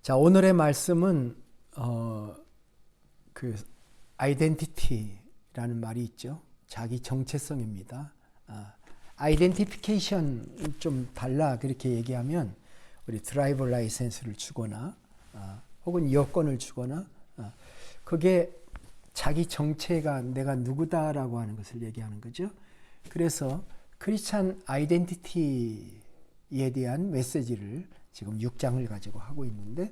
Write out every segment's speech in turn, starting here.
자, 오늘의 말씀은 그 아이덴티티라는 말이 있죠. 자기 정체성입니다. 아이덴티피케이션 좀 달라 그렇게 얘기하면 우리 드라이버 라이센스를 주거나 혹은 여권을 주거나 그게 자기 정체가 내가 누구다라고 하는 것을 얘기하는 거죠. 그래서 크리스찬 아이덴티티에 대한 메시지를 지금 6장을 가지고 하고 있는데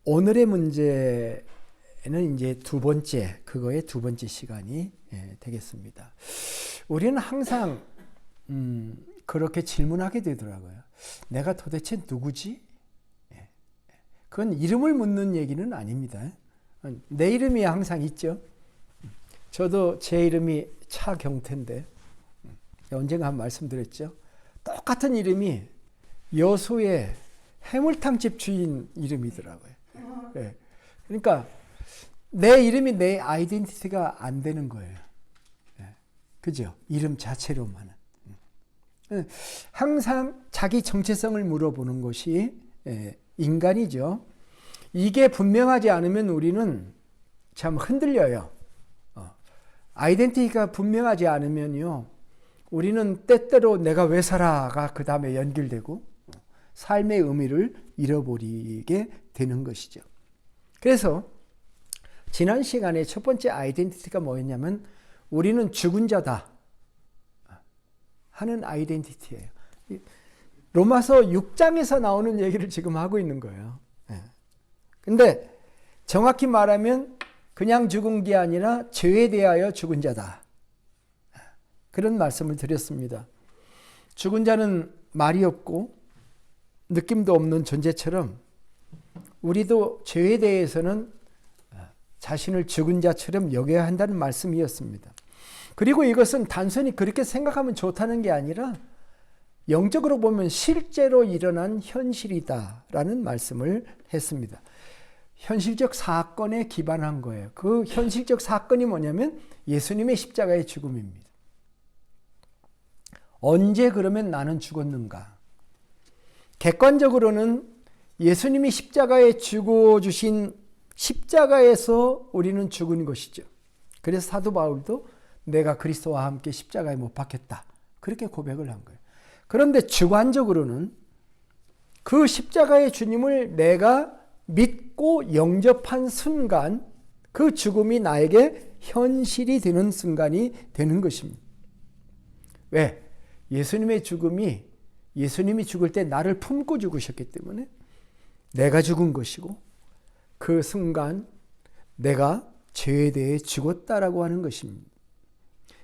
오늘의 문제는 이제 그거의 두 번째 시간이 되겠습니다. 우리는 항상 그렇게 질문하게 되더라고요. 내가 도대체 누구지? 그건 이름을 묻는 얘기는 아닙니다. 내 이름이 항상 있죠. 저도 제 이름이 차경태인데 언젠가 한 말씀드렸죠. 똑같은 이름이 여수의 해물탕집 주인 이름이더라고요. 네. 그러니까 내 이름이 내 아이덴티티가 안 되는 거예요. 네. 그죠? 이름 자체로만은. 항상 자기 정체성을 물어보는 것이 인간이죠. 이게 분명하지 않으면 우리는 참 흔들려요. 아이덴티티가 분명하지 않으면요, 우리는 때때로 내가 왜 살아가 그 다음에 연결되고 삶의 의미를 잃어버리게 되는 것이죠. 그래서 지난 시간에 첫 번째 아이덴티티가 뭐였냐면 우리는 죽은 자다 하는 아이덴티티예요. 로마서 6장에서 나오는 얘기를 지금 하고 있는 거예요. 근데 정확히 말하면 그냥 죽은 게 아니라 죄에 대하여 죽은 자다. 그런 말씀을 드렸습니다. 죽은 자는 말이 없고 느낌도 없는 존재처럼 우리도 죄에 대해서는 자신을 죽은 자처럼 여겨야 한다는 말씀이었습니다. 그리고 이것은 단순히 그렇게 생각하면 좋다는 게 아니라 영적으로 보면 실제로 일어난 현실이다라는 말씀을 했습니다. 현실적 사건에 기반한 거예요. 그 현실적 사건이 뭐냐면 예수님의 십자가의 죽음입니다. 언제 그러면 나는 죽었는가? 객관적으로는 예수님이 십자가에 죽어주신 십자가에서 우리는 죽은 것이죠. 그래서 사도 바울도 내가 그리스도와 함께 십자가에 못 박혔다. 그렇게 고백을 한 거예요. 그런데 주관적으로는 그 십자가의 주님을 내가 믿고 영접한 순간 그 죽음이 나에게 현실이 되는 순간이 되는 것입니다. 왜? 예수님의 죽음이 예수님이 죽을 때 나를 품고 죽으셨기 때문에 내가 죽은 것이고 그 순간 내가 죄에 대해 죽었다라고 하는 것입니다.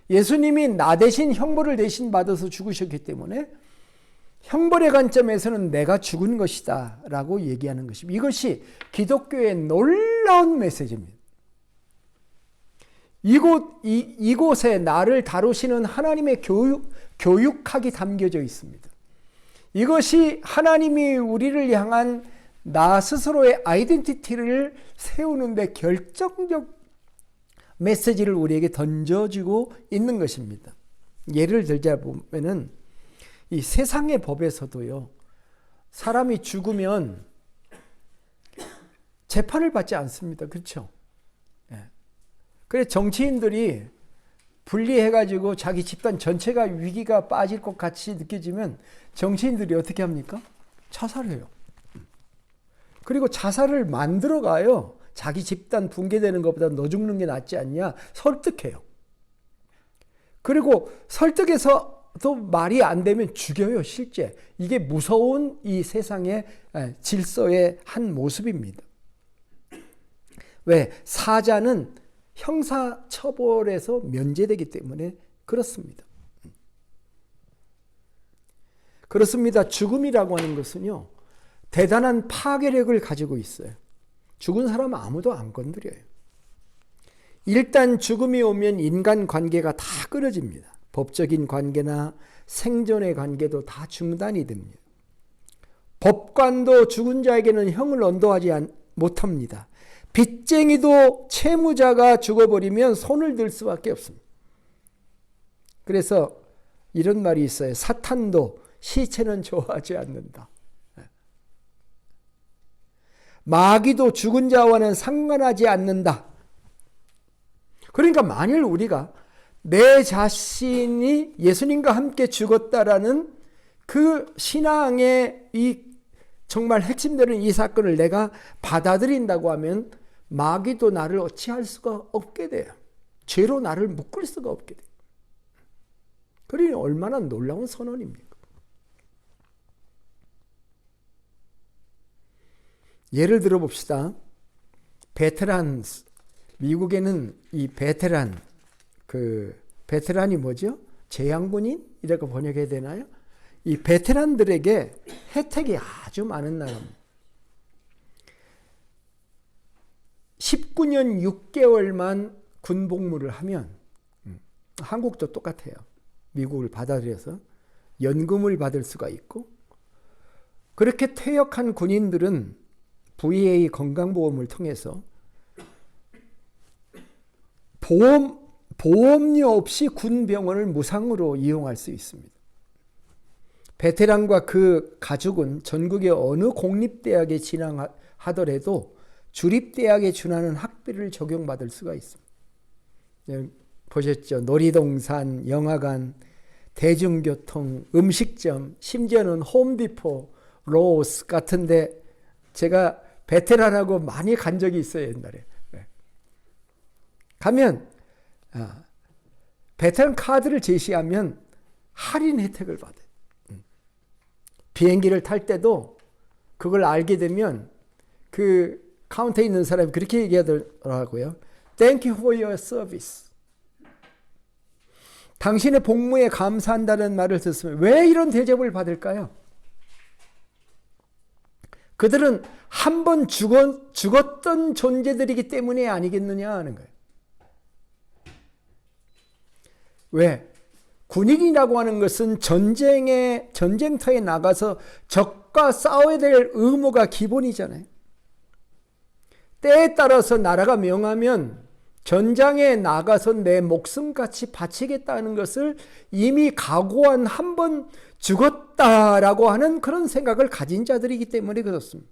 예수님이 나 대신 형벌을 대신 받아서 죽으셨기 때문에 형벌의 관점에서는 내가 죽은 것이다 라고 얘기하는 것입니다. 이것이 기독교의 놀라운 메시지입니다. 이곳에 나를 다루시는 하나님의 교육학이 담겨져 있습니다. 이것이 하나님이 우리를 향한 나 스스로의 아이덴티티를 세우는데 결정적 메시지를 우리에게 던져주고 있는 것입니다. 예를 들자 보면은 이 세상의 법에서도요, 사람이 죽으면 재판을 받지 않습니다. 그렇죠? 그래서 정치인들이 분리해가지고 자기 집단 전체가 위기가 빠질 것 같이 느껴지면 정치인들이 어떻게 합니까? 자살해요. 그리고 자살을 만들어가요. 자기 집단 붕괴되는 것보다 너 죽는 게 낫지 않냐 설득해요. 그리고 설득해서도 말이 안 되면 죽여요. 실제 이게 무서운 이 세상의 질서의 한 모습입니다. 왜? 사자는 형사처벌에서 면제되기 때문에 그렇습니다. 그렇습니다. 죽음이라고 하는 것은요, 대단한 파괴력을 가지고 있어요. 죽은 사람은 아무도 안 건드려요. 일단 죽음이 오면 인간관계가 다 끊어집니다. 법적인 관계나 생존의 관계도 다 중단이 됩니다. 법관도 죽은 자에게는 형을 언도하지 못합니다. 빚쟁이도 채무자가 죽어버리면 손을 들 수밖에 없습니다. 그래서 이런 말이 있어요. 사탄도 시체는 좋아하지 않는다. 마귀도 죽은 자와는 상관하지 않는다. 그러니까 만일 우리가 내 자신이 예수님과 함께 죽었다라는 그 신앙의 이 정말 핵심되는 이 사건을 내가 받아들인다고 하면 마귀도 나를 어찌할 수가 없게 돼요. 죄로 나를 묶을 수가 없게 돼요. 그러니 얼마나 놀라운 선언입니까? 예를 들어 봅시다. 베테랑, 미국에는 이 베테랑이 뭐죠? 재향군인? 이라고 번역해야 되나요? 이 베테랑들에게 혜택이 아주 많은 나라입니다. 19년 6개월만 군복무를 하면, 한국도 똑같아요. 미국을 받아들여서 연금을 받을 수가 있고, 그렇게 퇴역한 군인들은 VA 건강보험을 통해서 보험료 없이 군병원을 무상으로 이용할 수 있습니다. 베테랑과 그 가족은 전국의 어느 공립대학에 진학하더라도 주립대학에 준하는 학비를 적용받을 수가 있습니다. 보셨죠? 놀이동산, 영화관, 대중교통, 음식점, 심지어는 홈디포, 로스 같은데 제가 베테랑하고 많이 간 적이 있어요, 옛날에. 가면 베테랑 카드를 제시하면 할인 혜택을 받아요. 비행기를 탈 때도 그걸 알게 되면 그 카운터에 있는 사람이 그렇게 얘기하더라고요. Thank you for your service. 당신의 복무에 감사한다는 말을 듣으면 왜 이런 대접을 받을까요? 그들은 한 번 죽었던 존재들이기 때문에 아니겠느냐 하는 거예요. 왜? 군인이라고 하는 것은 전쟁터에 나가서 적과 싸워야 될 의무가 기본이잖아요. 때에 따라서 나라가 명하면 전장에 나가서 내 목숨같이 바치겠다는 것을 이미 각오한 한 번 죽었다라고 하는 그런 생각을 가진 자들이기 때문에 그렇습니다.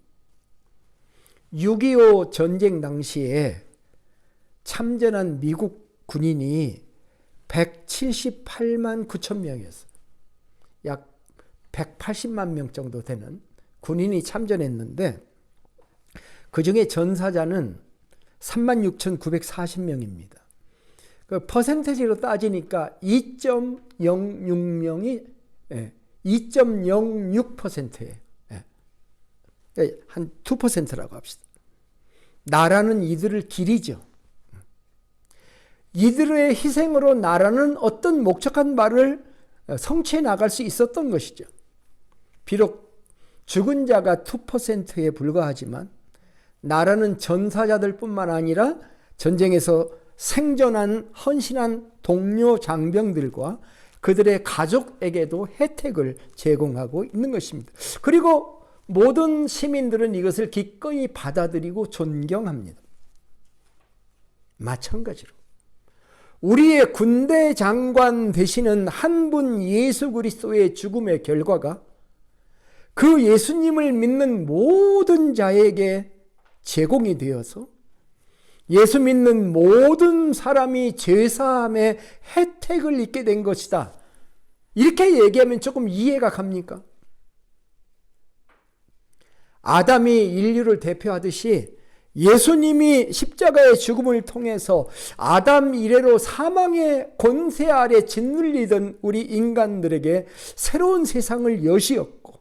6.25 전쟁 당시에 참전한 미국 군인이 178만 9천 명이었어요. 약 180만 명 정도 되는 군인이 참전했는데 그 중에 전사자는 36,940명입니다. 그 퍼센테이지로 따지니까 2.06명이 2.06%예요. 한 2%라고 합시다. 나라는 이들을 기리죠. 이들의 희생으로 나라는 어떤 목적한 바를 성취해 나갈 수 있었던 것이죠. 비록 죽은 자가 2%에 불과하지만 나라는 전사자들 뿐만 아니라 전쟁에서 생존한 헌신한 동료 장병들과 그들의 가족에게도 혜택을 제공하고 있는 것입니다. 그리고 모든 시민들은 이것을 기꺼이 받아들이고 존경합니다. 마찬가지로 우리의 군대 장관 되시는 한 분 예수 그리스도의 죽음의 결과가 그 예수님을 믿는 모든 자에게 제공이 되어서 예수 믿는 모든 사람이 죄사함의 혜택을 입게 된 것이다. 이렇게 얘기하면 조금 이해가 갑니까? 아담이 인류를 대표하듯이 예수님이 십자가의 죽음을 통해서 아담 이래로 사망의 권세 아래 짓눌리던 우리 인간들에게 새로운 세상을 여시었고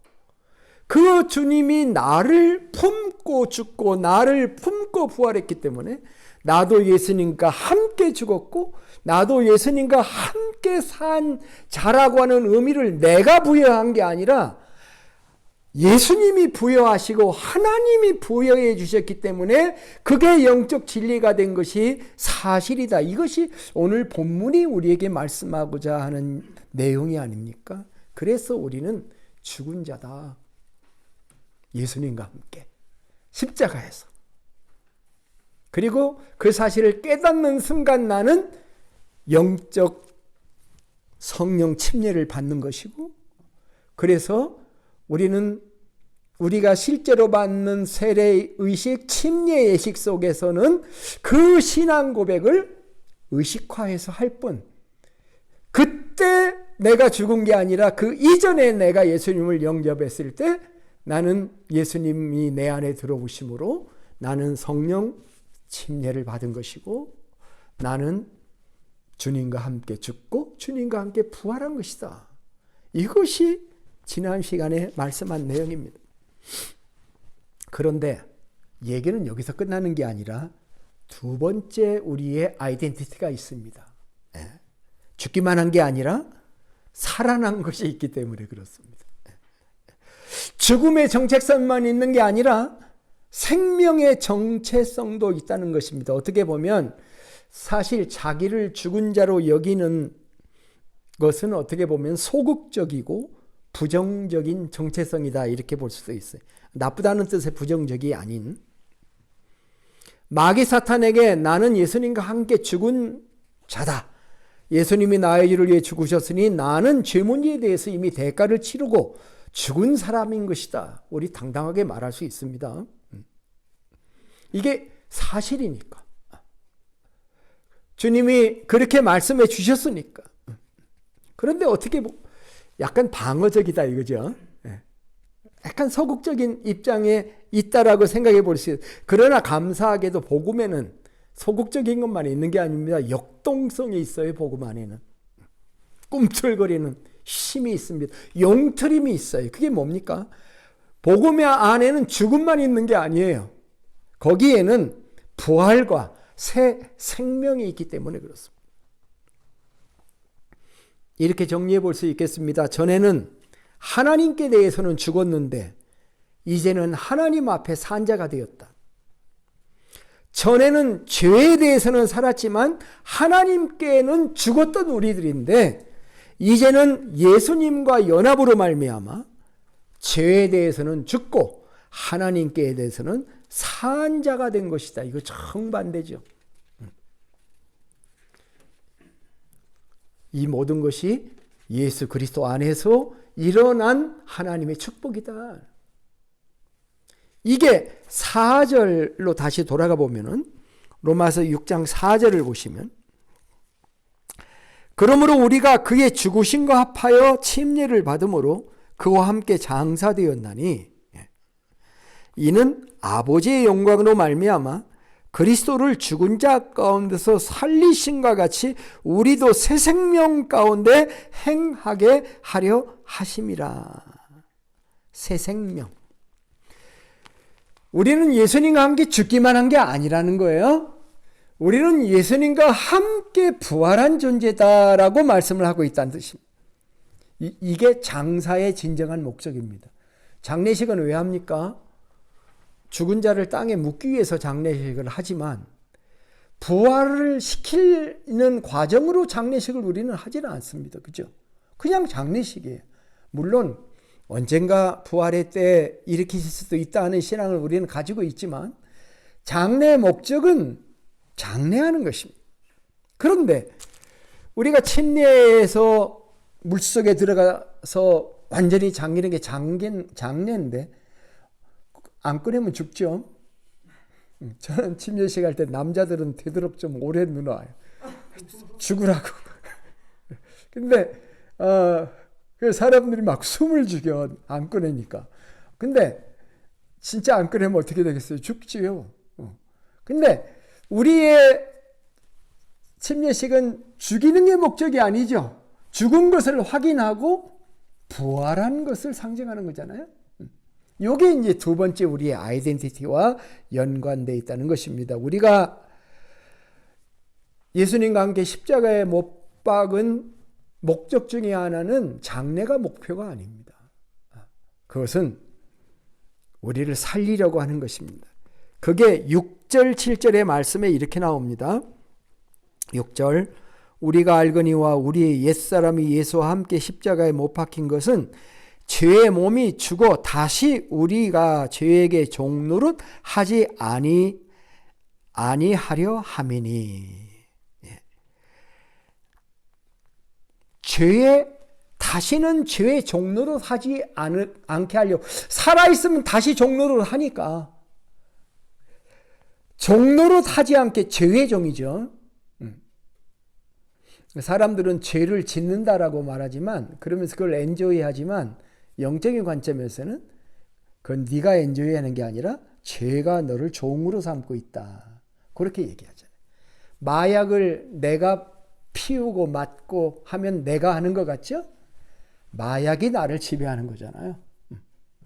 그 주님이 나를 품고 죽고 나를 품고 부활했기 때문에 나도 예수님과 함께 죽었고 나도 예수님과 함께 산 자라고 하는 의미를 내가 부여한 게 아니라 예수님이 부여하시고 하나님이 부여해 주셨기 때문에 그게 영적 진리가 된 것이 사실이다. 이것이 오늘 본문이 우리에게 말씀하고자 하는 내용이 아닙니까? 그래서 우리는 죽은 자다. 예수님과 함께 십자가에서. 그리고 그 사실을 깨닫는 순간 나는 영적 성령 침례를 받는 것이고 그래서 우리는 우리가 실제로 받는 세례의식, 침례의식 속에서는 그 신앙 고백을 의식화해서 할 뿐, 그때 내가 죽은 게 아니라 그 이전에 내가 예수님을 영접했을 때 나는 예수님이 내 안에 들어오심으로 나는 성령 침례를 받은 것이고 나는 주님과 함께 죽고 주님과 함께 부활한 것이다. 이것이 지난 시간에 말씀한 내용입니다. 그런데 얘기는 여기서 끝나는 게 아니라 두 번째 우리의 아이덴티티가 있습니다. 죽기만 한 게 아니라 살아난 것이 있기 때문에 그렇습니다. 죽음의 정체성만 있는 게 아니라 생명의 정체성도 있다는 것입니다. 어떻게 보면 사실 자기를 죽은 자로 여기는 것은 어떻게 보면 소극적이고 부정적인 정체성이다 이렇게 볼 수도 있어요. 나쁘다는 뜻의 부정적이 아닌, 마귀 사탄에게 나는 예수님과 함께 죽은 자다, 예수님이 나의 죄를 위해 죽으셨으니 나는 죄 문제에 대해서 이미 대가를 치르고 죽은 사람인 것이다, 우리 당당하게 말할 수 있습니다. 이게 사실이니까, 주님이 그렇게 말씀해 주셨으니까. 그런데 어떻게 약간 방어적이다 이거죠. 약간 소극적인 입장에 있다라고 생각해 볼 수 있어요. 그러나 감사하게도 복음에는 소극적인 것만 있는 게 아닙니다. 역동성이 있어요. 복음 안에는 꿈틀거리는 힘이 있습니다. 용트림이 있어요. 그게 뭡니까? 복음 안에는 죽음만 있는 게 아니에요. 거기에는 부활과 새 생명이 있기 때문에 그렇습니다. 이렇게 정리해 볼 수 있겠습니다. 전에는 하나님께 대해서는 죽었는데 이제는 하나님 앞에 산 자가 되었다. 전에는 죄에 대해서는 살았지만 하나님께는 죽었던 우리들인데 이제는 예수님과 연합으로 말미암아 죄에 대해서는 죽고 하나님께 대해서는 산 자가 된 것이다. 이거 정반대죠. 이 모든 것이 예수 그리스도 안에서 일어난 하나님의 축복이다. 이게 4절로 다시 돌아가 보면은 로마서 6장 4절을 보시면, 그러므로 우리가 그의 죽으심과 합하여 침례를 받음으로 그와 함께 장사되었나니 이는 아버지의 영광으로 말미암아 그리스도를 죽은 자 가운데서 살리심과 같이 우리도 새 생명 가운데 행하게 하려 하심이라. 새 생명. 우리는 예수님과 함께 죽기만 한 게 아니라는 거예요. 우리는 예수님과 함께 부활한 존재다라고 말씀을 하고 있다는 뜻입니다. 이게 장사의 진정한 목적입니다. 장례식은 왜 합니까? 죽은 자를 땅에 묻기 위해서 장례식을 하지만 부활을 시키는 과정으로 장례식을 우리는 하지는 않습니다. 그죠? 그냥 장례식이에요. 물론 언젠가 부활의 때 일으키실 수도 있다는 신앙을 우리는 가지고 있지만 장례의 목적은 장례하는 것입니다. 그런데 우리가 침례에서 물속에 들어가서 완전히 잠기는 게 장례인데 안 꺼내면 죽죠. 저는 침례식 할 때 남자들은 되도록 좀 오래 누워요. 죽으라고. 근데 그 사람들이 막 숨을 죽여 안 꺼내니까. 근데 진짜 안 꺼내면 어떻게 되겠어요? 죽지요. 근데 우리의 침례식은 죽이는 게 목적이 아니죠. 죽은 것을 확인하고 부활한 것을 상징하는 거잖아요. 이게 이제 두 번째 우리의 아이덴티티와 연관되어 있다는 것입니다. 우리가 예수님과 함께 십자가에 못 박은 목적 중에 하나는 장례가 목표가 아닙니다. 그것은 우리를 살리려고 하는 것입니다. 그게 6절 7절의 말씀에 이렇게 나옵니다. 6절, 우리가 알거니와 우리의 옛사람이 예수와 함께 십자가에 못 박힌 것은 죄의 몸이 죽어 다시 우리가 죄에게 종노릇 하지 아니하려 함이니. 죄에 다시는 죄의 종로로 하지 않게 하려고. 살아있으면 다시 종로로 하니까. 종로로 하지 않게 죄의 종이죠. 사람들은 죄를 짓는다라고 말하지만, 그러면서 그걸 엔조이 하지만, 영적인 관점에서는 그건 네가 엔조이 하는 게 아니라 죄가 너를 종으로 삼고 있다. 그렇게 얘기하잖아요. 마약을 내가 피우고 맞고 하면 내가 하는 것 같죠? 마약이 나를 지배하는 거잖아요.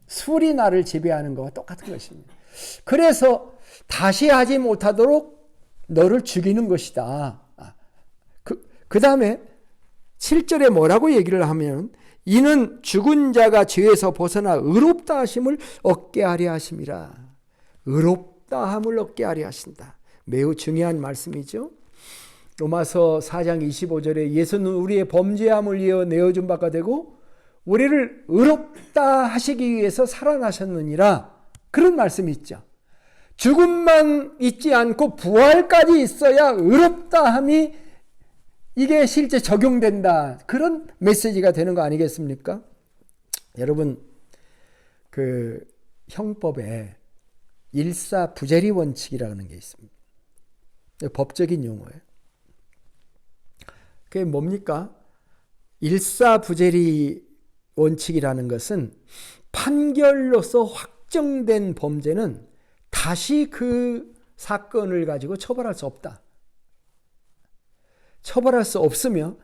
술이 나를 지배하는 거와 똑같은 것입니다. 그래서 다시 하지 못하도록 너를 죽이는 것이다. 그 다음에 7절에 뭐라고 얘기를 하면, 이는 죽은 자가 죄에서 벗어나 의롭다 하심을 얻게 하려 하심이라. 의롭다 함을 얻게 하려 하신다. 매우 중요한 말씀이죠. 로마서 4장 25절에 예수는 우리의 범죄함을 위하여 내어준 바가 되고 우리를 의롭다 하시기 위해서 살아나셨느니라. 그런 말씀이 있죠. 죽음만 있지 않고 부활까지 있어야 의롭다 함이 이게 실제 적용된다. 그런 메시지가 되는 거 아니겠습니까? 여러분, 그 형법에 일사부재리 원칙이라는 게 있습니다. 법적인 용어예요. 그게 뭡니까? 일사부재리 원칙이라는 것은 판결로서 확정된 범죄는 다시 그 사건을 가지고 처벌할 수 없다. 처벌할 수 없으며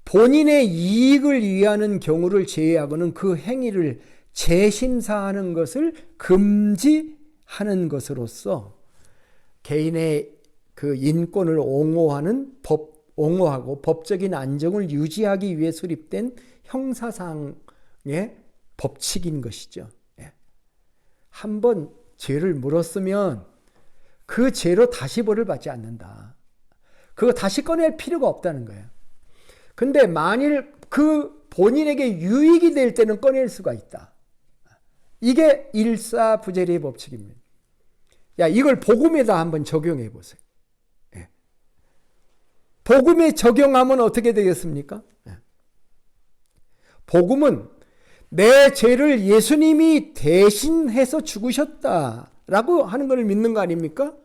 본인의 이익을 위하는 경우를 제외하고는 그 행위를 재심사하는 것을 금지하는 것으로서 개인의 그 인권을 옹호하고 법적인 안정을 유지하기 위해 수립된 형사상의 법칙인 것이죠. 한번 죄를 물었으면 그 죄로 다시 벌을 받지 않는다. 그거 다시 꺼낼 필요가 없다는 거예요. 근데 만일 그 본인에게 유익이 될 때는 꺼낼 수가 있다. 이게 일사부재리의 법칙입니다. 이걸 복음에다 한번 적용해 보세요. 복음에 적용하면 어떻게 되겠습니까? 복음은 내 죄를 예수님이 대신해서 죽으셨다라고 하는 걸 믿는 거 아닙니까?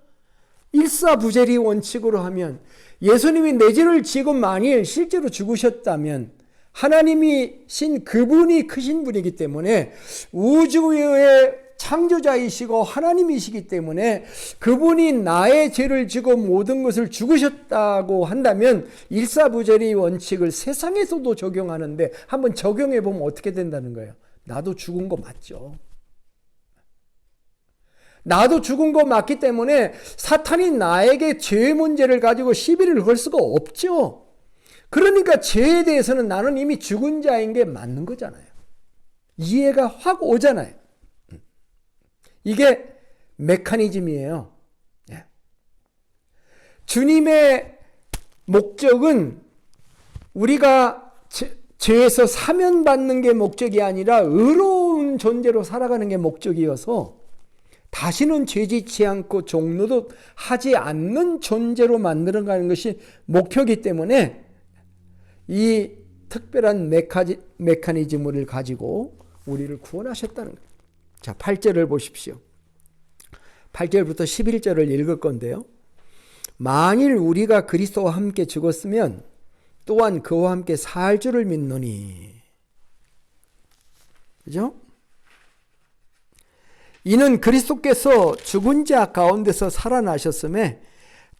일사부재리 원칙으로 하면 예수님이 내 죄를 지고 만일 실제로 죽으셨다면 하나님이신 그분이 크신 분이기 때문에 우주의 창조자이시고 하나님이시기 때문에 그분이 나의 죄를 지고 모든 것을 죽으셨다고 한다면 일사부재리 원칙을 세상에서도 적용하는데 한번 적용해 보면 어떻게 된다는 거예요? 나도 죽은 거 맞죠. 나도 죽은 거 맞기 때문에 사탄이 나에게 죄 문제를 가지고 시비를 걸 수가 없죠. 그러니까 죄에 대해서는 나는 이미 죽은 자인 게 맞는 거잖아요. 이해가 확 오잖아요. 이게 메커니즘이에요. 주님의 목적은 우리가 죄에서 사면받는 게 목적이 아니라 의로운 존재로 살아가는 게 목적이어서 다시는 죄짓지 않고 종노릇 하지 않는 존재로 만들어가는 것이 목표이기 때문에 이 특별한 메커니즘을 가지고 우리를 구원하셨다는 거예요. 자, 8절을 보십시오. 8절부터 11절을 읽을 건데요. 만일 우리가 그리스도와 함께 죽었으면 또한 그와 함께 살 줄을 믿노니. 그죠? 이는 그리스도께서 죽은 자 가운데서 살아나셨음에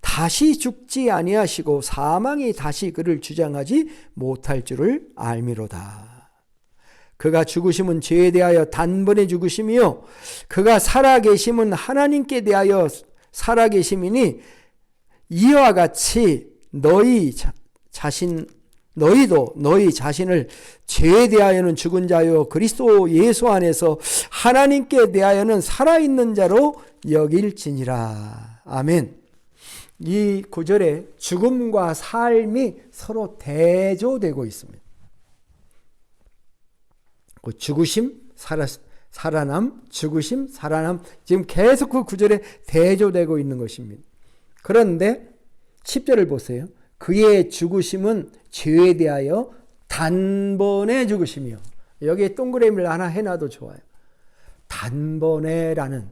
다시 죽지 아니하시고 사망이 다시 그를 주장하지 못할 줄을 알미로다. 그가 죽으심은 죄에 대하여 단번에 죽으심이요 그가 살아계심은 하나님께 대하여 살아계심이니 이와 같이 너희도 너희 자신을 죄에 대하여는 죽은 자요 그리스도 예수 안에서 하나님께 대하여는 살아있는 자로 여길지니라. 아멘. 이 구절에 죽음과 삶이 서로 대조되고 있습니다. 죽으심, 살아남, 죽으심, 살아남. 지금 계속 그 구절에 대조되고 있는 것입니다. 그런데 10절을 보세요. 그의 죽으심은 죄에 대하여 단번에 죽으시며, 여기에 동그라미를 하나 해놔도 좋아요. 단번에라는,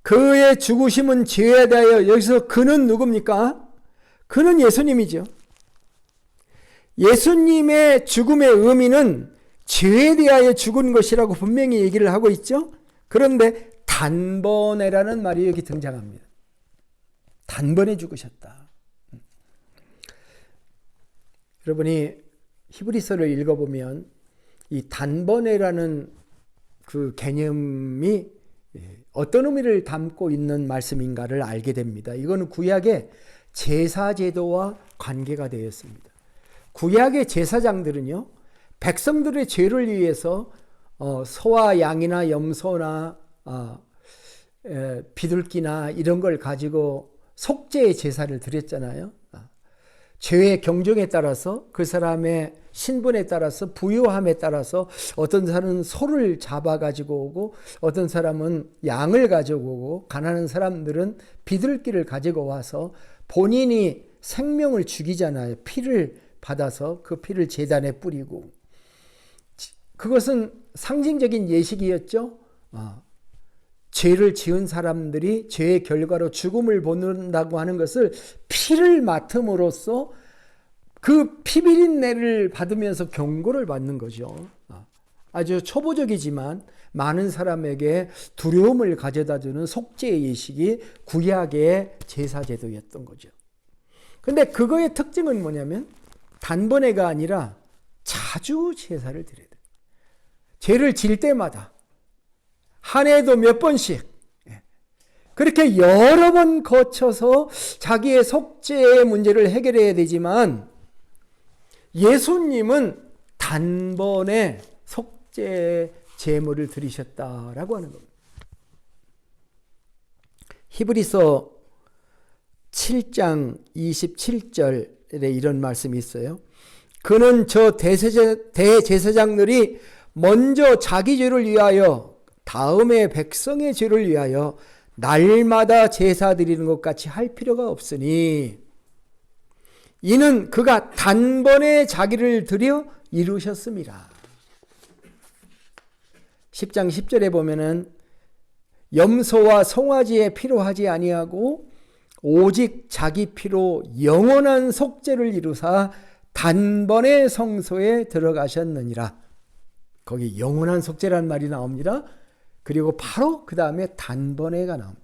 그의 죽으심은 죄에 대하여, 여기서 그는 누굽니까? 그는 예수님이죠. 예수님의 죽음의 의미는 죄에 대하여 죽은 것이라고 분명히 얘기를 하고 있죠. 그런데 단번에라는 말이 여기 등장합니다. 단번에 죽으셨다. 여러분이 히브리서를 읽어보면 이 단번에라는 그 개념이 어떤 의미를 담고 있는 말씀인가를 알게 됩니다. 이거는 구약의 제사제도와 관계가 되어 있습니다. 구약의 제사장들은요, 백성들의 죄를 위해서 소와 양이나 염소나 비둘기나 이런 걸 가지고 속죄의 제사를 드렸잖아요. 죄의 경중에 따라서, 그 사람의 신분에 따라서, 부유함에 따라서 어떤 사람은 소를 잡아가지고 오고, 어떤 사람은 양을 가지고 오고, 가난한 사람들은 비둘기를 가지고 와서 본인이 생명을 죽이잖아요. 피를 받아서 그 피를 제단에 뿌리고. 그것은 상징적인 예식이었죠. 죄를 지은 사람들이 죄의 결과로 죽음을 본다고 하는 것을 피를 맡음으로써 그 피비린내를 받으면서 경고를 받는 거죠. 아주 초보적이지만 많은 사람에게 두려움을 가져다 주는 속죄의 예식이 구약의 제사제도였던 거죠. 근데 그거의 특징은 뭐냐면 단번에가 아니라 자주 제사를 드려야 돼요. 죄를 질 때마다 한 해도 몇 번씩 그렇게 여러 번 거쳐서 자기의 속죄의 문제를 해결해야 되지만, 예수님은 단번에 속죄 제물을 드리셨다라고 하는 겁니다. 히브리서 7장 27절에 이런 말씀이 있어요. 그는 저 대제사장들이 먼저 자기 죄를 위하여 다음에 백성의 죄를 위하여 날마다 제사 드리는 것 같이 할 필요가 없으니, 이는 그가 단번에 자기를 드려 이루셨습니다. 10장 10절에 보면은 염소와 송아지의 피로 하지 아니하고 오직 자기 피로 영원한 속죄를 이루사 단번에 성소에 들어가셨느니라. 거기 영원한 속죄라는 말이 나옵니다. 그리고 바로 그 다음에 단번에가 나옵니다.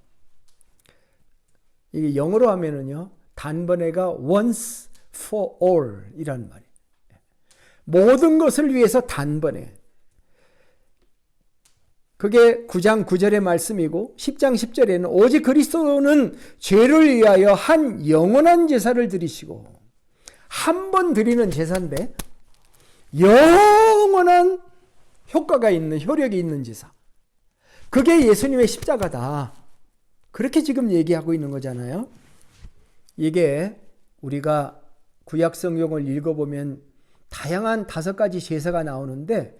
이게 영어로 하면은요, 단번에가 once for all 이라는 말이에요. 모든 것을 위해서 단번에. 그게 9장 9절의 말씀이고, 10장 10절에는 오직 그리스도는 죄를 위하여 한 영원한 제사를 드리시고, 한 번 드리는 제사인데 영원한 효과가 있는, 효력이 있는 제사. 그게 예수님의 십자가다. 그렇게 지금 얘기하고 있는 거잖아요. 이게 우리가 구약 성경을 읽어보면 다양한 5가지 제사가 나오는데,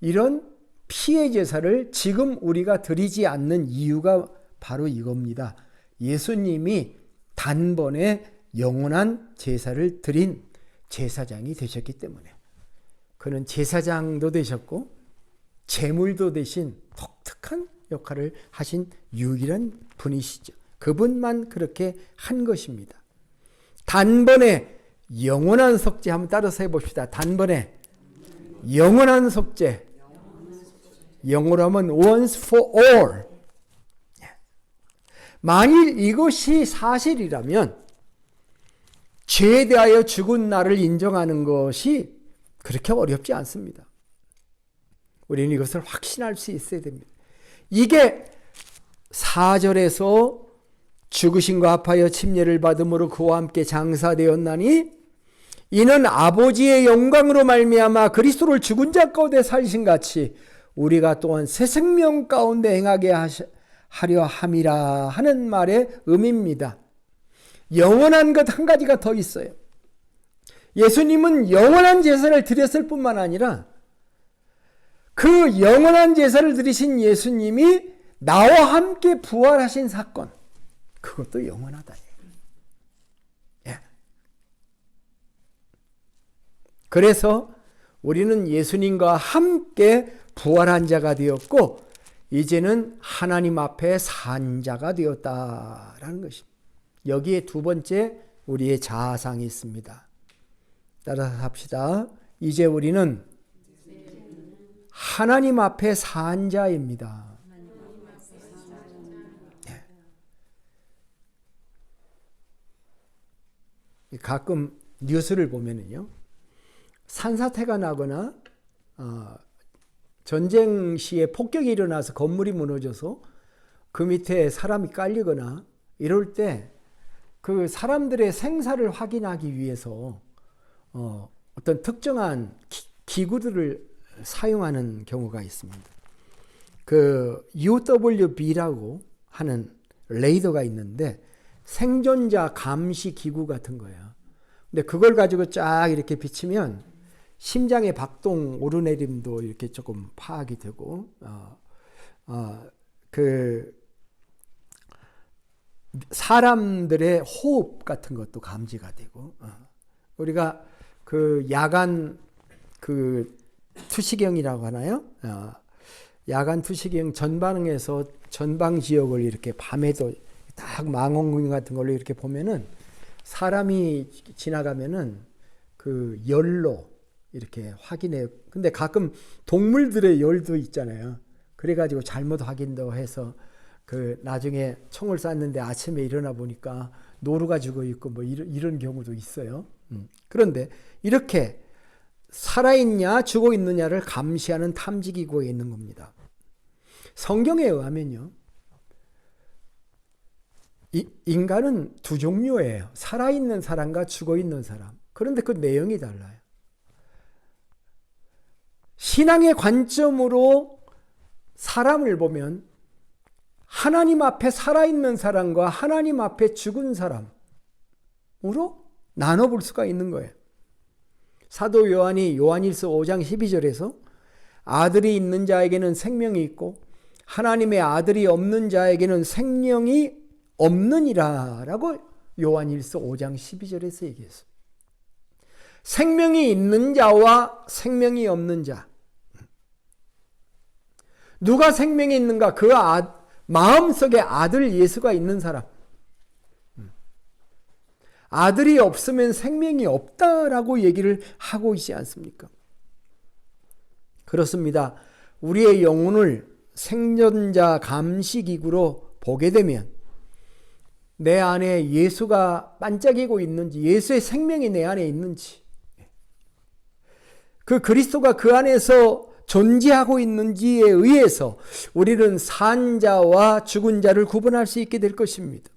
이런 피의 제사를 지금 우리가 드리지 않는 이유가 바로 이겁니다. 예수님이 단번에 영원한 제사를 드린 제사장이 되셨기 때문에. 그는 제사장도 되셨고 제물도 대신 독특한 역할을 하신 유일한 분이시죠. 그분만 그렇게 한 것입니다. 단번에 영원한 속죄, 한번 따라서 해봅시다. 단번에 영원한 속죄. 영어로 하면 once for all. 만일 이것이 사실이라면 죄에 대하여 죽은 나를 인정하는 것이 그렇게 어렵지 않습니다. 우리는 이것을 확신할 수 있어야 됩니다. 이게 4절에서 죽으심과 합하여 침례를 받음으로 그와 함께 장사되었나니 이는 아버지의 영광으로 말미암아 그리스도를 죽은 자 가운데 살리신 같이 우리가 또한 새 생명 가운데 행하게 하려 함이라 하는 말의 의미입니다. 영원한 것 한 가지가 더 있어요. 예수님은 영원한 제사를 드렸을 뿐만 아니라 그 영원한 제사를 드리신 예수님이 나와 함께 부활하신 사건, 그것도 영원하다. 예. 그래서 우리는 예수님과 함께 부활한 자가 되었고 이제는 하나님 앞에 산 자가 되었다라는 것입니다. 여기에 두 번째 우리의 자아상이 있습니다. 따라서 합시다. 이제 우리는 하나님 앞에 산 자입니다. 네. 가끔 뉴스를 보면은요, 산사태가 나거나 전쟁 시에 폭격이 일어나서 건물이 무너져서 그 밑에 사람이 깔리거나 이럴 때 그 사람들의 생사를 확인하기 위해서 어떤 특정한 기구들을 사용하는 경우가 있습니다. 그 UWB라고 하는 레이더가 있는데 생존자 감시 기구 같은 거예요. 근데 그걸 가지고 쫙 이렇게 비치면 심장의 박동 오르내림도 이렇게 조금 파악이 되고 그 사람들의 호흡 같은 것도 감지가 되고 우리가 그 야간 그 투시경이라고 하나요? 야간 투시경 전방에서 전방 지역을 이렇게 밤에도 딱 망원경 같은 걸로 이렇게 보면은 사람이 지나가면은 그 열로 이렇게 확인해요. 근데 가끔 동물들의 열도 있잖아요. 그래가지고 잘못 확인도 해서 그 나중에 총을 쐈는데 아침에 일어나 보니까 노루가 죽어 있고 뭐 이런 경우도 있어요. 그런데 이렇게 살아있냐 죽어 있느냐를 감시하는 탐지기구가 있는 겁니다. 성경에 의하면요, 인간은 두 종류예요. 살아있는 사람과 죽어있는 사람. 그런데 그 내용이 달라요. 신앙의 관점으로 사람을 보면 하나님 앞에 살아있는 사람과 하나님 앞에 죽은 사람으로 나눠볼 수가 있는 거예요. 사도 요한이 요한일서 5장 12절에서 아들이 있는 자에게는 생명이 있고 하나님의 아들이 없는 자에게는 생명이 없느니라 라고 요한일서 5장 12절에서 얘기했어요. 생명이 있는 자와 생명이 없는 자. 누가 생명이 있는가? 그 마음속에 아들 예수가 있는 사람. 아들이 없으면 생명이 없다라고 얘기를 하고 있지 않습니까? 그렇습니다. 우리의 영혼을 생존자 감시기구로 보게 되면 내 안에 예수가 반짝이고 있는지, 예수의 생명이 내 안에 있는지, 그 그리스도가 그 안에서 존재하고 있는지에 의해서 우리는 산 자와 죽은 자를 구분할 수 있게 될 것입니다.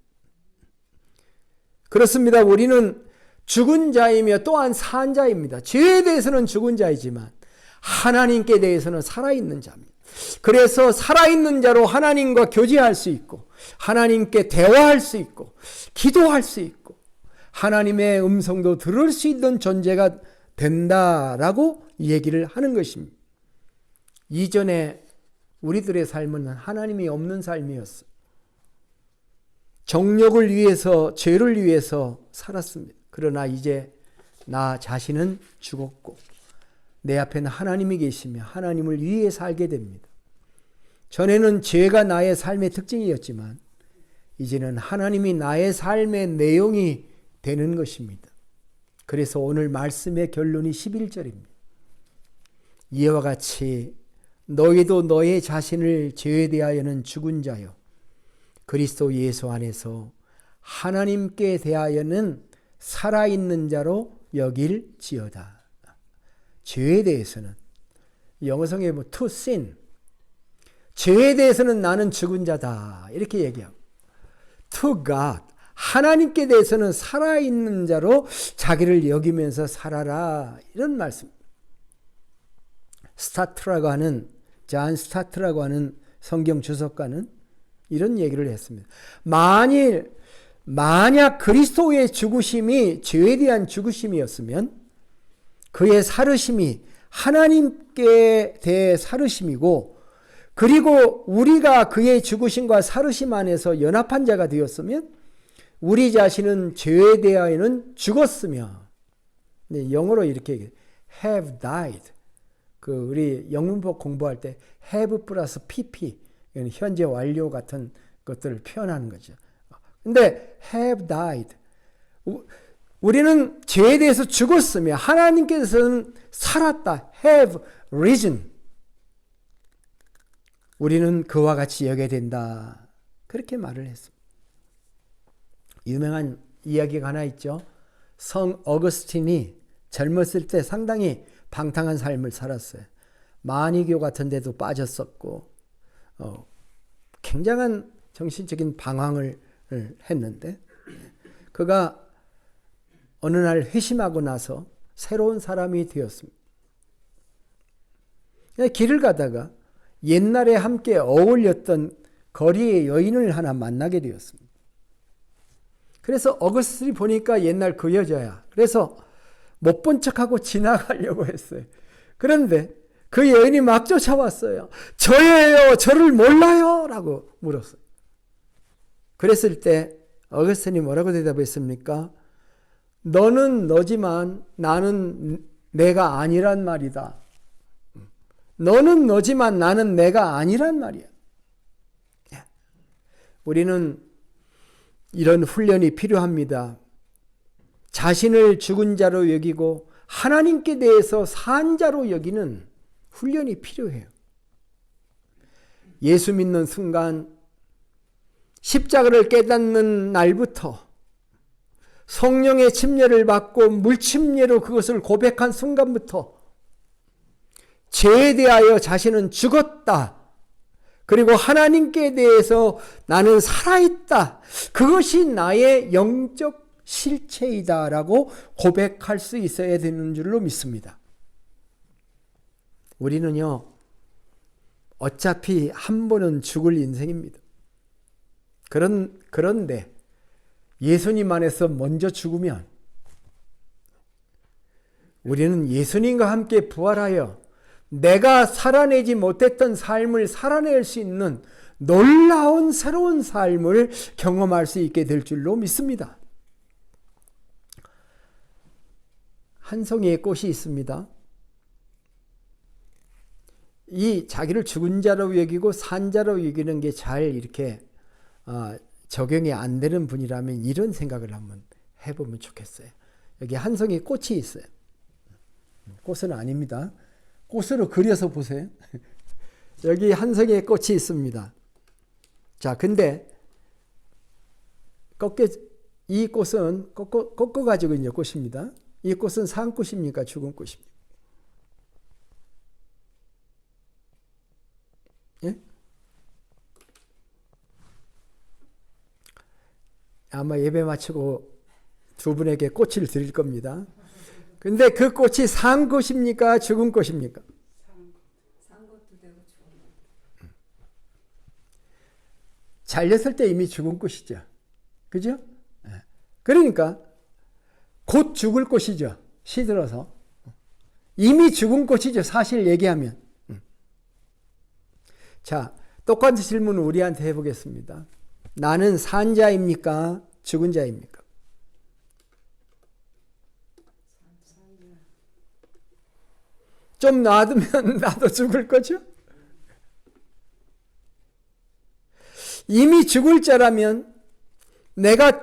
그렇습니다. 우리는 죽은 자이며 또한 산 자입니다. 죄에 대해서는 죽은 자이지만 하나님께 대해서는 살아있는 자입니다. 그래서 살아있는 자로 하나님과 교제할 수 있고 하나님께 대화할 수 있고 기도할 수 있고 하나님의 음성도 들을 수 있는 존재가 된다라고 얘기를 하는 것입니다. 이전에 우리들의 삶은 하나님이 없는 삶이었어요. 정욕을 위해서, 죄를 위해서 살았습니다. 그러나 이제 나 자신은 죽었고 내 앞에는 하나님이 계시며 하나님을 위해 살게 됩니다. 전에는 죄가 나의 삶의 특징이었지만 이제는 하나님이 나의 삶의 내용이 되는 것입니다. 그래서 오늘 말씀의 결론이 11절입니다. 이와 같이 너희도 너의 자신을 죄에 대하여는 죽은 자요 그리스도 예수 안에서 하나님께 대하여는 살아있는 자로 여길지어다. 죄에 대해서는 영어성에 to sin, 죄에 대해서는 나는 죽은 자다 이렇게 얘기하고 to God, 하나님께 대해서는 살아있는 자로 자기를 여기면서 살아라 이런 말씀. 존 스타트라고 하는 성경 주석가는 이런 얘기를 했습니다. 만약 그리스도의 죽으심이 죄에 대한 죽으심이었으면 그의 살으심이 하나님께 대해 살으심이고 그리고 우리가 그의 죽으심과 살으심 안에서 연합한 자가 되었으면 우리 자신은 죄에 대하여는 죽었으며, 네, 영어로 이렇게 얘기해요. have died. 우리 영문법 공부할 때 have 플러스 pp, 현재 완료 같은 것들을 표현하는 거죠. 근데 have died. 우리는 죄에 대해서 죽었으며 하나님께서는 살았다. have risen. 우리는 그와 같이 여겨야 된다. 그렇게 말을 했습니다. 유명한 이야기가 하나 있죠. 성 어거스틴이 젊었을 때 상당히 방탕한 삶을 살았어요. 마니교 같은 데도 빠졌었고 굉장한 정신적인 방황을 했는데 그가 어느 날 회심하고 나서 새로운 사람이 되었습니다. 길을 가다가 옛날에 함께 어울렸던 거리의 여인을 하나 만나게 되었습니다. 그래서 어거스틴이 보니까 옛날 그 여자야. 그래서 못 본 척하고 지나가려고 했어요. 그런데 그 여인이 막 쫓아왔어요. 저예요. 저를 몰라요. 라고 물었어요. 그랬을 때 어거스틴이 뭐라고 대답했습니까? 너는 너지만 나는 내가 아니란 말이다. 너는 너지만 나는 내가 아니란 말이야. 우리는 이런 훈련이 필요합니다. 자신을 죽은 자로 여기고 하나님께 대해서 산 자로 여기는 훈련이 필요해요. 예수 믿는 순간 십자가를 깨닫는 날부터 성령의 침례를 받고 물침례로 그것을 고백한 순간부터 죄에 대하여 자신은 죽었다. 그리고 하나님께 대해서 나는 살아있다. 그것이 나의 영적 실체이다라고 고백할 수 있어야 되는 줄로 믿습니다. 우리는요, 어차피 한 번은 죽을 인생입니다. 그런데 예수님 안에서 먼저 죽으면 우리는 예수님과 함께 부활하여 내가 살아내지 못했던 삶을 살아낼 수 있는 놀라운 새로운 삶을 경험할 수 있게 될 줄로 믿습니다. 한 송이의 꽃이 있습니다. 이 자기를 죽은 자로 여기고 산 자로 여기는 게 잘 이렇게 적용이 안 되는 분이라면 이런 생각을 한번 해보면 좋겠어요. 여기 한 송이 꽃이 있어요. 꽃은 아닙니다. 꽃으로 그려서 보세요. 여기 한 송이의 꽃이 있습니다. 자, 근데 이 꽃은 꺾어가지고 있는 꽃입니다. 이 꽃은 산 꽃입니까? 죽은 꽃입니까? 예? 아마 예배 마치고 두 분에게 꽃을 드릴 겁니다. 근데 그 꽃이 산 꽃입니까? 죽은 꽃입니까? 산 것도 되고 죽은 것도. 잘렸을 때 이미 죽은 꽃이죠. 그죠? 그러니까 곧 죽을 꽃이죠. 시들어서. 이미 죽은 꽃이죠. 사실 얘기하면. 자, 똑같은 질문을 우리한테 해보겠습니다. 나는 산 자입니까? 죽은 자입니까? 좀 놔두면 나도 죽을 거죠? 이미 죽을 자라면 내가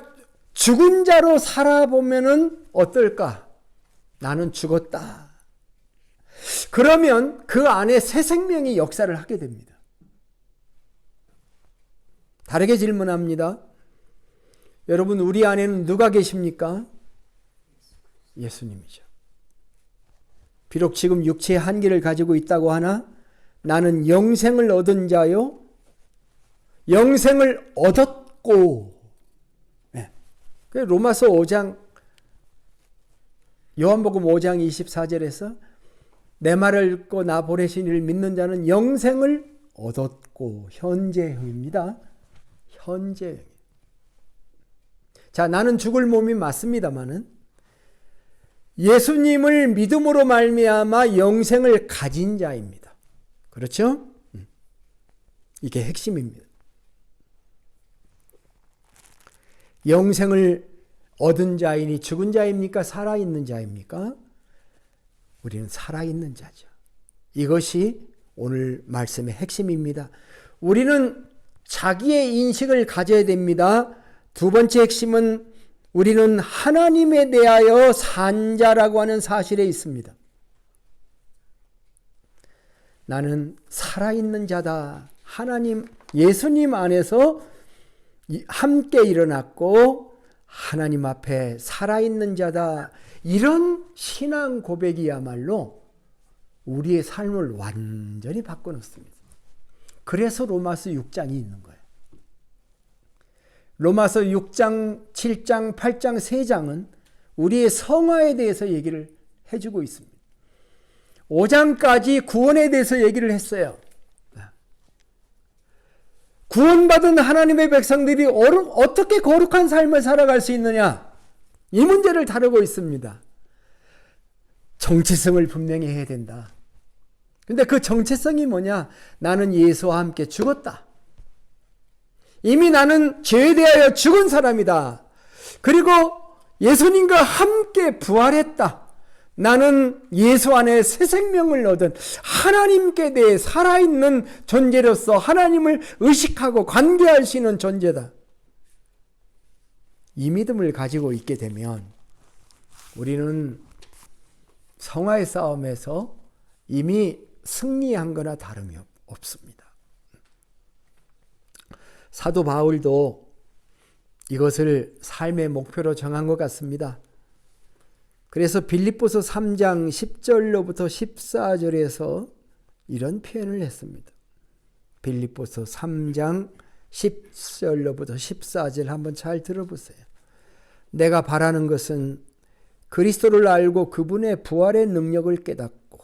죽은 자로 살아보면은 어떨까? 나는 죽었다. 그러면 그 안에 새 생명이 역사를 하게 됩니다. 다르게 질문합니다. 여러분, 우리 안에는 누가 계십니까? 예수님이죠. 비록 지금 육체의 한계를 가지고 있다고 하나 나는 영생을 얻은 자요. 영생을 얻었고. 네. 로마서 5장, 요한복음 5장 24절에서 내 말을 읽고 나 보내신 이를 믿는 자는 영생을 얻었고. 현재형입니다. 현재형. 자, 나는 죽을 몸이 맞습니다마는 예수님을 믿음으로 말미암아 영생을 가진 자입니다. 그렇죠? 이게 핵심입니다. 영생을 얻은 자이니 죽은 자입니까? 살아있는 자입니까? 우리는 살아있는 자죠. 이것이 오늘 말씀의 핵심입니다. 우리는 자기의 인식을 가져야 됩니다. 두 번째 핵심은 우리는 하나님에 대하여 산 자라고 하는 사실에 있습니다. 나는 살아있는 자다. 하나님, 예수님 안에서 함께 일어났고 하나님 앞에 살아있는 자다. 이런 신앙 고백이야말로 우리의 삶을 완전히 바꿔놓습니다. 그래서 로마서 6장이 있는 거예요. 로마서 6장, 7장, 8장, 3장은 우리의 성화에 대해서 얘기를 해주고 있습니다. 5장까지 구원에 대해서 얘기를 했어요. 구원받은 하나님의 백성들이 어떻게 거룩한 삶을 살아갈 수 있느냐, 이 문제를 다루고 있습니다. 정체성을 분명히 해야 된다. 근데 그 정체성이 뭐냐? 나는 예수와 함께 죽었다. 이미 나는 죄에 대하여 죽은 사람이다. 그리고 예수님과 함께 부활했다. 나는 예수 안에 새 생명을 얻은 하나님께 대해 살아있는 존재로서 하나님을 의식하고 관계할 수 있는 존재다. 이 믿음을 가지고 있게 되면 우리는 성화의 싸움에서 이미 승리한 거나 다름이 없습니다. 사도 바울도 이것을 삶의 목표로 정한 것 같습니다. 그래서 빌립보서 3장 10절로부터 14절에서 이런 표현을 했습니다. 빌립보서 3장 10절로부터 14절 한번 잘 들어보세요. 내가 바라는 것은 그리스도를 알고 그분의 부활의 능력을 깨닫고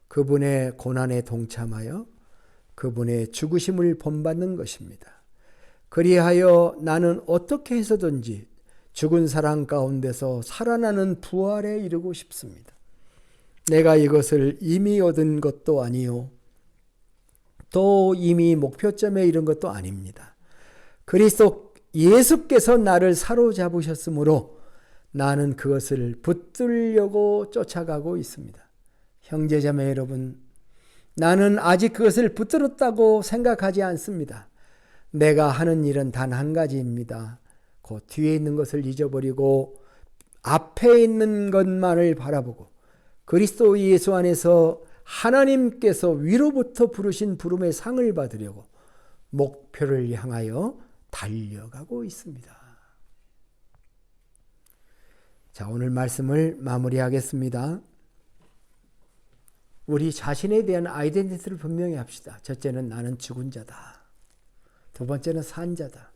그분의 고난에 동참하여 그분의 죽으심을 본받는 것입니다. 그리하여 나는 어떻게 해서든지 죽은 사람 가운데서 살아나는 부활에 이르고 싶습니다. 내가 이것을 이미 얻은 것도 아니요 또 이미 목표점에 이른 것도 아닙니다. 그리스도 예수께서 나를 사로잡으셨으므로 나는 그것을 붙들려고 쫓아가고 있습니다. 형제자매 여러분, 나는 아직 그것을 붙들었다고 생각하지 않습니다. 내가 하는 일은 단 한 가지입니다. 그 뒤에 있는 것을 잊어버리고 앞에 있는 것만을 바라보고 그리스도 예수 안에서 하나님께서 위로부터 부르신 부름의 상을 받으려고 목표를 향하여 달려가고 있습니다. 자, 오늘 말씀을 마무리하겠습니다. 우리 자신에 대한 아이덴티티를 분명히 합시다. 첫째는 나는 죽은 자다. 두 번째는 산 자다.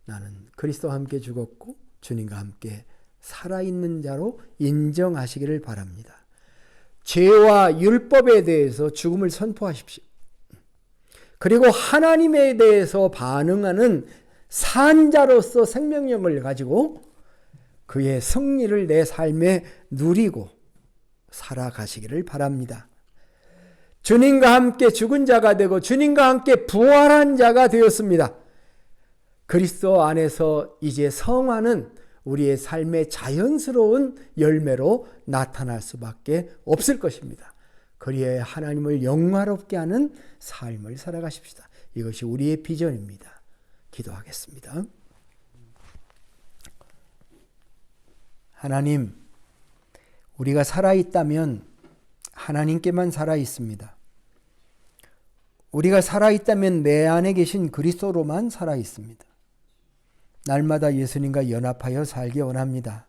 나는 그리스도와 함께 죽었고 주님과 함께 살아있는 자로 인정하시기를 바랍니다. 죄와 율법에 대해서 죽음을 선포하십시오. 그리고 하나님에 대해서 반응하는 산 자로서 생명력을 가지고 그의 승리를 내 삶에 누리고 살아가시기를 바랍니다. 주님과 함께 죽은 자가 되고 주님과 함께 부활한 자가 되었습니다. 그리스도 안에서 이제 성화는 우리의 삶의 자연스러운 열매로 나타날 수밖에 없을 것입니다. 그리하여 하나님을 영화롭게 하는 삶을 살아가십시다. 이것이 우리의 비전입니다. 기도하겠습니다. 하나님, 우리가 살아있다면 하나님께만 살아있습니다. 우리가 살아있다면 내 안에 계신 그리스도로만 살아있습니다. 날마다 예수님과 연합하여 살기 원합니다.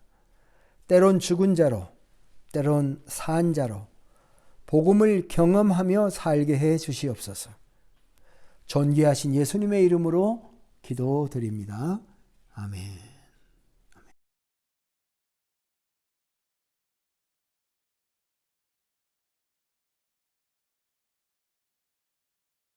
때론 죽은 자로, 때론 산 자로 복음을 경험하며 살게 해 주시옵소서. 존귀하신 예수님의 이름으로 기도드립니다. 아멘.